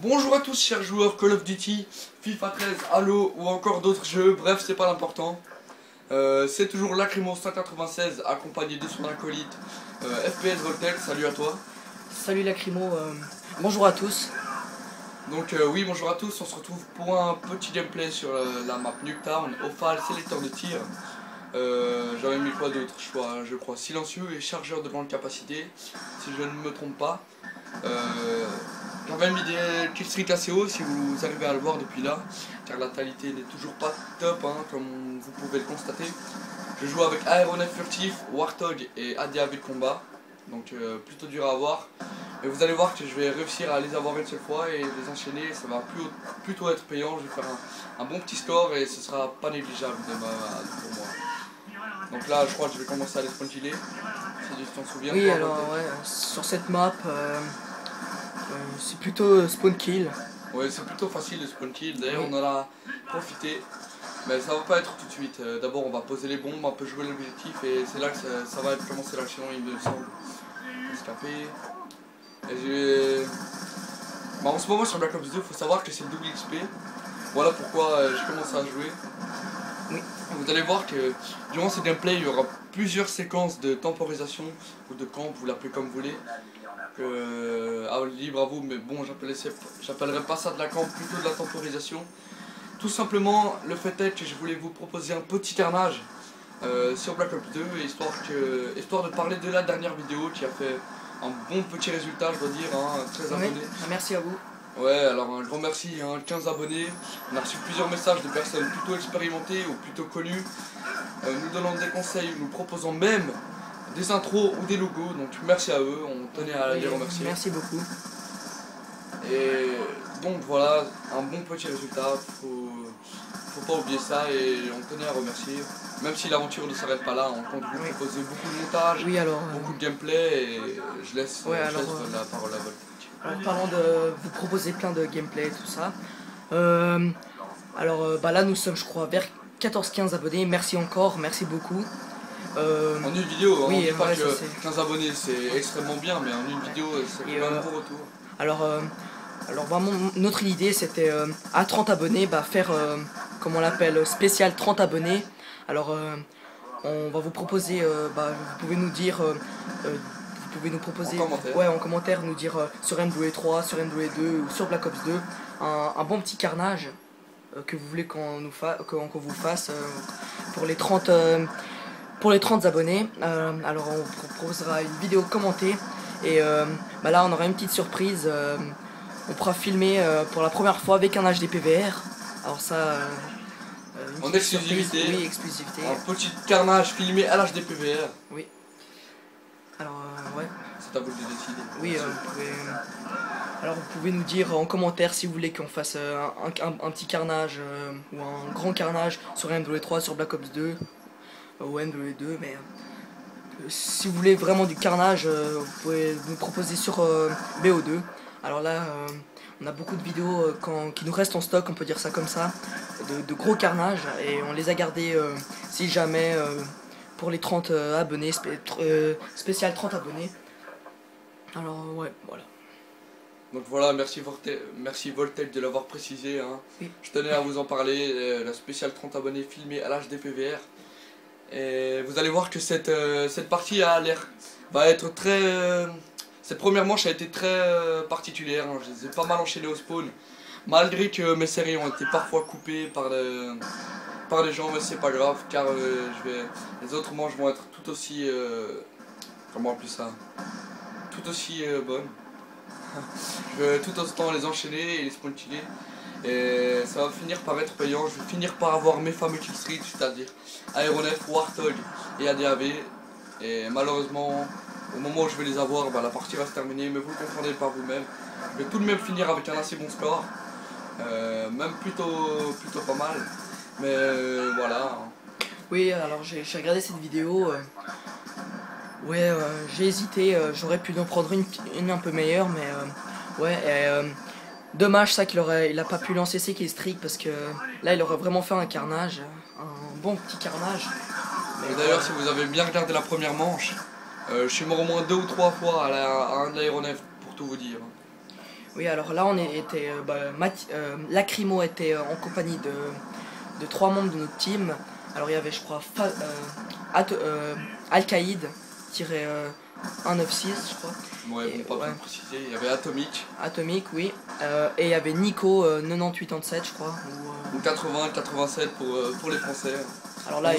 Bonjour à tous chers joueurs Call of Duty, FIFA 13, Halo ou encore d'autres jeux, bref c'est pas l'important. C'est toujours Lacrymo 196 accompagné de son acolyte FPS Voltel, salut à toi. Salut Lacrymo, bonjour à tous. Donc oui bonjour à tous, on se retrouve pour un petit gameplay sur la map Nuketown, Ophal, sélecteur de tir. J'avais mis quoi d'autre, je crois silencieux et chargeur de grande capacité, si je ne me trompe pas. J'avais mis des killstreaks assez hauts si vous arrivez à le voir depuis là, car la qualité n'est toujours pas top hein, comme vous pouvez le constater. Je joue avec aéronef furtif, Warthog et ADAV combat, donc plutôt dur à avoir. Mais vous allez voir que je vais réussir à les avoir une seule fois et les enchaîner, ça va plutôt être payant. Je vais faire un bon petit score et ce sera pas négligeable pour moi. Donc là je crois que je vais commencer à les spongiler, si tu t'en souviens. Oui alors ouais, sur cette map c'est plutôt spawn kill. Ouais c'est plutôt facile le spawn kill, d'ailleurs on en a profité. Mais ça va pas être tout de suite, d'abord on va poser les bombes, un peu jouer l'objectif et c'est là que ça va commencer l'action il me semble. Escaper. Et en ce moment sur Black Ops 2 il faut savoir que c'est le double XP. Voilà pourquoi je commence à jouer. Oui. Vous allez voir que durant ce gameplay il y aura plusieurs séquences de temporisation ou de camp, vous l'appelez comme vous voulez. Libre à vous, mais bon j'appellerais pas ça de la camp, plutôt de la temporisation. Tout simplement le fait est que je voulais vous proposer un petit carnage sur Black Ops 2 histoire de parler de la dernière vidéo qui a fait un bon petit résultat, je dois dire, hein, 13 abonnés. Merci à vous. Ouais, alors un grand merci, hein, 15 abonnés. On a reçu plusieurs messages de personnes plutôt expérimentées ou plutôt connues, nous donnant des conseils, nous proposant même des intros ou des logos, donc merci à eux, on tenait à les remercier. Merci beaucoup. Et donc voilà, un bon petit résultat, faut pas oublier ça et on tenait à remercier. Même si l'aventure ne s'arrête pas là, on compte vous proposer beaucoup de montage, beaucoup de gameplay et je laisse la parole à Vol. Alors parlant de vous proposer plein de gameplay et tout ça, là nous sommes je crois vers 14-15 abonnés, merci encore, merci beaucoup. En une vidéo, oui, on dit pas que 15 abonnés c'est extrêmement bien, mais en une vidéo c'est quand même un gros retour. Alors vraiment notre idée c'était à 30 abonnés faire comme on l'appelle spécial 30 abonnés. Alors on va vous proposer, vous pouvez nous dire, vous pouvez nous proposer en commentaire nous dire sur MW 3, sur MW 2 ou sur Black Ops 2 un bon petit carnage que vous voulez qu'on vous fasse pour les 30 abonnés. Alors on vous proposera une vidéo commentée et là on aura une petite surprise. On pourra filmer pour la première fois avec un HD PVR. Alors ça en exclusivité. Oui, exclusivité. Un petit carnage filmé à l'HD PVR. Oui. Alors ouais. C'est à vous de décider. Oui, vous pouvez nous dire en commentaire si vous voulez qu'on fasse un petit carnage ou un grand carnage sur MW3, sur Black Ops 2 ou MW2, mais si vous voulez vraiment du carnage, vous pouvez nous proposer sur BO2. Alors là, on a beaucoup de vidéos qui nous restent en stock, on peut dire ça comme ça, de gros carnage, et on les a gardés si jamais pour les 30 abonnés, spécial 30 abonnés. Alors ouais, voilà. Donc voilà, merci Voltel de l'avoir précisé, hein. Oui. Je tenais à vous en parler, la spéciale 30 abonnés filmée à l'HD PVR. Et vous allez voir que cette partie va être très... cette première manche a été très particulière, hein. Je les ai pas mal enchaînés au spawn. Malgré que mes séries ont été parfois coupées par les gens, mais c'est pas grave car les autres manches vont être tout aussi... comment on appelle ça? Tout aussi bonnes. Je vais tout autant les enchaîner et les spawn killer. Et ça va finir par être payant, je vais finir par avoir mes fameux killstreaks, c'est-à-dire aéronef, Warthog et ADAV. Et malheureusement, au moment où je vais les avoir, la partie va se terminer, mais vous le comprendrez par vous-même. Je vais tout de même finir avec un assez bon score, même plutôt pas mal, mais voilà. Oui, alors j'ai regardé cette vidéo, j'ai hésité, j'aurais pu en prendre une un peu meilleure, mais dommage ça il a pas pu lancer ses killstreaks parce que là il aurait vraiment fait un carnage, un bon petit carnage. Et d'ailleurs si vous avez bien regardé la première manche, je suis mort au moins 2 ou 3 fois à un aéronef pour tout vous dire. Oui, alors là, on était, Lacrymo était en compagnie de 3 membres de notre team. Alors il y avait, je crois, Al-Qaïd, 196, je crois. Ouais, Et, bon, pas besoin de préciser. Il y avait Atomic. Atomic, oui. Et il y avait Nico, 9887, je crois. Ou 80, 87 pour les Français. Alors là,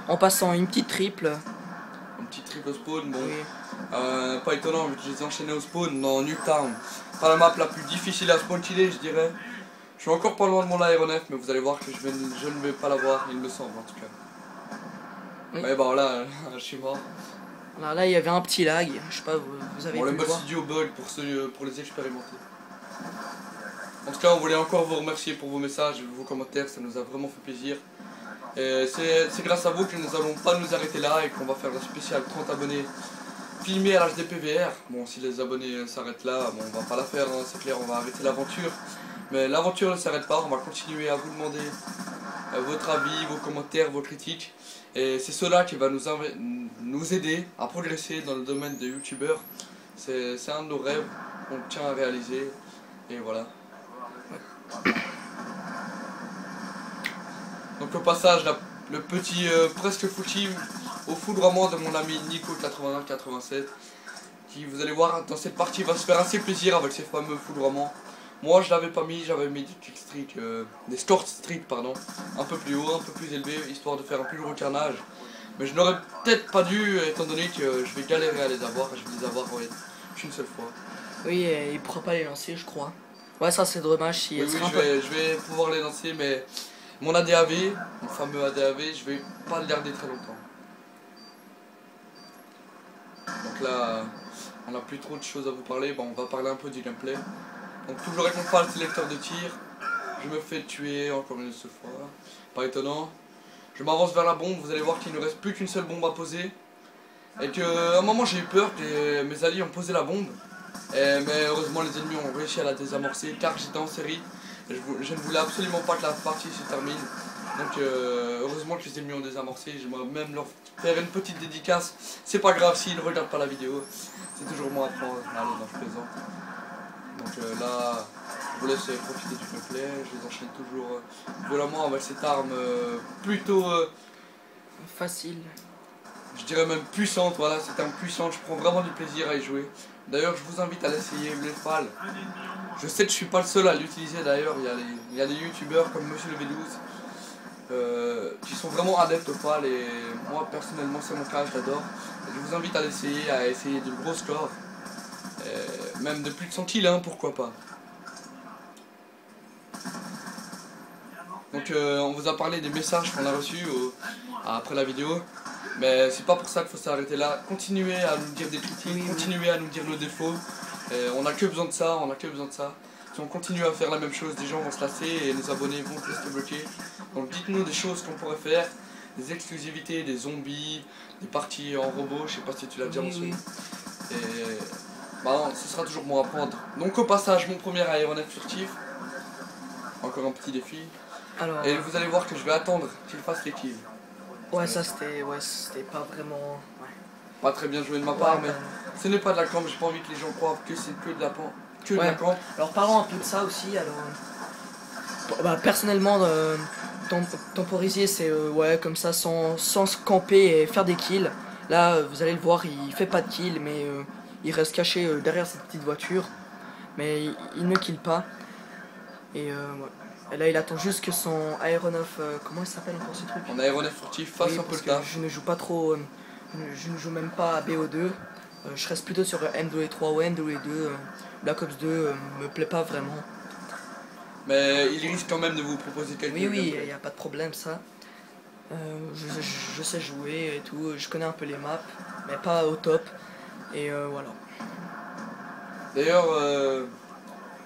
en passant une petite triple. Un petit triple spawn, bon. Oui. Pas étonnant, vu que je les ai enchaînés au spawn dans Nuketown. Pas la map la plus difficile à spawn killer, je dirais. Je suis encore pas loin de mon aéronef, mais vous allez voir que je ne vais pas l'avoir, il me semble en tout cas. Oui. Ouais, bah là, je suis mort. Alors là, il y avait un petit lag, je sais pas, vous avez bon, pu le le voir. mode studio bug pour les expérimenter. En tout cas, on voulait encore vous remercier pour vos messages et vos commentaires, ça nous a vraiment fait plaisir. C'est grâce à vous que nous allons pas nous arrêter là et qu'on va faire le spécial 30 abonnés filmé à l'HDPVR. Bon, si les abonnés s'arrêtent là, bon, on va pas la faire, hein, c'est clair, on va arrêter l'aventure. Mais l'aventure ne s'arrête pas, on va continuer à vous demander votre avis, vos commentaires, vos critiques. Et c'est cela qui va nous aider à progresser dans le domaine des youtubeurs. C'est un de nos rêves qu'on tient à réaliser. Et voilà. Donc au passage, le petit presque full team au foudroiement de mon ami Nico 81-87 qui, vous allez voir, dans cette partie va se faire assez plaisir avec ces fameux foudroiements. Moi je l'avais pas mis, j'avais mis des short streaks pardon, un peu plus haut, un peu plus élevé, histoire de faire un plus gros carnage. Mais je n'aurais peut-être pas dû, étant donné que je vais galérer à les avoir, je vais les avoir qu'une seule fois. Oui, et il pourra pas les lancer, je crois. Ouais, ça c'est dommage si. Oui, je vais pouvoir les lancer, mais mon ADAV, mon fameux ADAV, je vais pas le garder très longtemps. Donc là, on n'a plus trop de choses à vous parler, bon, on va parler un peu du gameplay. Donc toujours avec mon pal sélecteur de tir, je me fais tuer encore une seule fois, pas étonnant. Je m'avance vers la bombe, vous allez voir qu'il ne reste plus qu'une seule bombe à poser. Et qu'à un moment j'ai eu peur que mes alliés ont posé la bombe. Mais heureusement les ennemis ont réussi à la désamorcer car j'étais en série. Et je ne voulais absolument pas que la partie se termine. Donc heureusement que les ennemis ont désamorcé, j'aimerais même leur faire une petite dédicace. C'est pas grave s'ils ne regardent pas la vidéo, c'est toujours moi à prendre. Allez, non, je plaisante. Donc là, je vous laisse profiter du gameplay, je les enchaîne toujours violemment avec cette arme plutôt facile. Je dirais même puissante, voilà, cette arme puissante, je prends vraiment du plaisir à y jouer. D'ailleurs, je vous invite à l'essayer, le FAL. Je sais que je suis pas le seul à l'utiliser d'ailleurs, il y a des youtubeurs comme Monsieur le V12 qui sont vraiment adeptes au FAL et moi personnellement c'est mon cas, je l'adore. Je vous invite à essayer de gros scores, même de plus de 100 kills, hein, pourquoi pas. Donc on vous a parlé des messages qu'on a reçus après la vidéo. Mais c'est pas pour ça qu'il faut s'arrêter là. Continuez à nous dire des critiques, continuez à nous dire nos défauts. On n'a que besoin de ça, Si on continue à faire la même chose, des gens vont se lasser et les abonnés vont rester bloqués. Donc dites-nous des choses qu'on pourrait faire, des exclusivités, des zombies, des parties en robot, je sais pas si tu l'as déjà mentionné. Et bah non, ce sera toujours bon à prendre. Donc au passage, mon premier aéronef furtif. Encore un petit défi. Alors, et vous allez voir que je vais attendre qu'il fasse les kills. Ouais, ça c'était pas vraiment. Ouais. Pas très bien joué de ma part, mais ce n'est pas de la camp, j'ai pas envie que les gens croient que c'est que de la camp. Alors parlons un peu de ça aussi. Alors, personnellement, temporiser c'est comme ça sans se camper et faire des kills. Là, vous allez le voir, il fait pas de kills, mais il reste caché derrière cette petite voiture, mais il ne kill pas. Et Et là, il attend juste que son aéronef. Comment il s'appelle encore ce truc? Mon aéronef furtif fasse un peu le taf. Je ne joue pas trop. Je ne joue même pas à BO2. Je reste plutôt sur MW3 ou MW2. Black Ops 2 me plaît pas vraiment. Mais il risque quand même de vous proposer quelque chose. Oui, il n'y a pas de problème, ça. Je sais jouer et tout. Je connais un peu les maps, mais pas au top. Et voilà. D'ailleurs.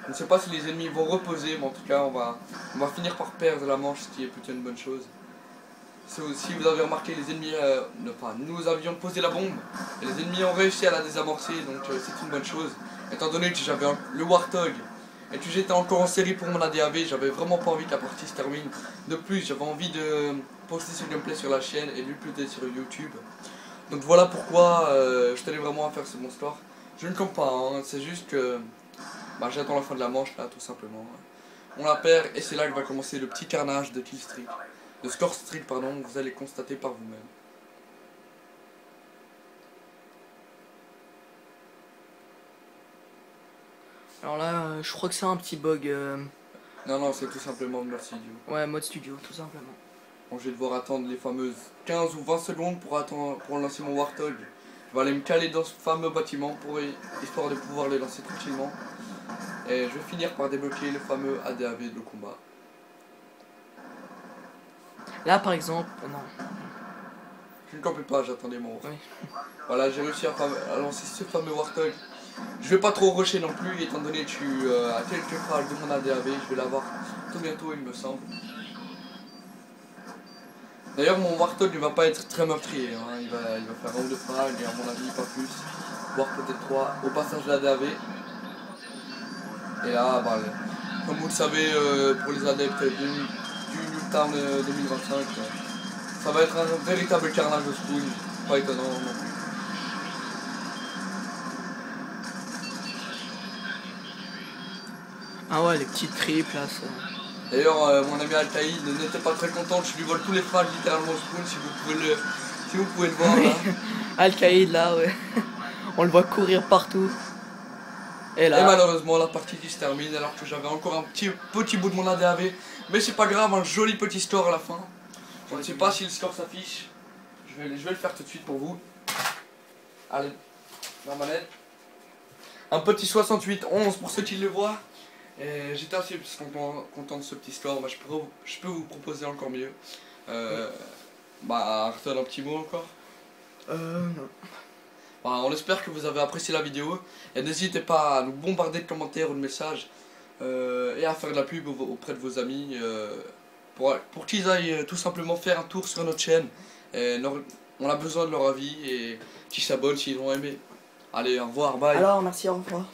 Je ne sais pas si les ennemis vont reposer, mais en tout cas on va finir par perdre la manche, ce qui est plutôt une bonne chose. Si vous avez remarqué, les ennemis, nous avions posé la bombe, et les ennemis ont réussi à la désamorcer, donc c'est une bonne chose. Étant donné que j'avais le Warthog, et que j'étais encore en série pour mon ADAV, j'avais vraiment pas envie que la partie se termine. De plus, j'avais envie de poster ce gameplay sur la chaîne et de l'uploader sur YouTube. Donc voilà pourquoi je tenais vraiment à faire ce bon score. Je ne compte pas, hein, c'est juste que Bah j'attends la fin de la manche là tout simplement. On la perd et c'est là que va commencer le petit carnage de Kill Streak. De Score Streak pardon, vous allez constater par vous-même. Alors là, je crois que c'est un petit bug. Non, c'est tout simplement mode studio. Ouais, mode studio, tout simplement. Bon, je vais devoir attendre les fameuses 15 ou 20 secondes pour lancer mon Warthog. Je vais aller me caler dans ce fameux bâtiment histoire de pouvoir les lancer tranquillement. Et je vais finir par débloquer le fameux ADAV de combat. Là par exemple, non. Je ne campais pas, j'attendais mon Oui. Voilà, j'ai réussi à lancer ce fameux Warthog. Je vais pas trop rusher non plus, étant donné que je suis à quelques frages de mon ADAV. Je vais l'avoir tout bientôt, il me semble. D'ailleurs, mon Warthog ne va pas être très meurtrier. Hein. Il va faire un ou deux frags, et à mon avis, pas plus. Voire peut-être 3 au passage de l'ADAV. Et là, bah, comme vous le savez, pour les adeptes du Newtown 2025, ça va être un véritable carnage de spoon. Pas étonnant non plus. Ah ouais, les petites triples là, ça... D'ailleurs, mon ami Altaïd n'était pas très content, je lui vole tous les frags littéralement au spoon, si vous pouvez le voir là. Al-Qaïd là, ouais. On le voit courir partout. Et là... Et malheureusement, la partie qui se termine alors que j'avais encore un petit bout de mon ADAV. Mais c'est pas grave, un joli petit score à la fin. Je ne sais pas si le score s'affiche. Je vais le faire tout de suite pour vous. Allez, la manette. Un petit 68-11 pour ceux qui le voient. Et j'étais assez content de ce petit score. Bah, je peux vous proposer encore mieux. Bah, Arthur, un petit mot encore. Non. Bah, on espère que vous avez apprécié la vidéo. Et n'hésitez pas à nous bombarder de commentaires ou de messages. Et à faire de la pub auprès de vos amis. Pour qu'ils aillent tout simplement faire un tour sur notre chaîne. Et on a besoin de leur avis et qu'ils s'abonnent s'ils ont aimé. Allez, au revoir, bye. Alors, merci, au revoir.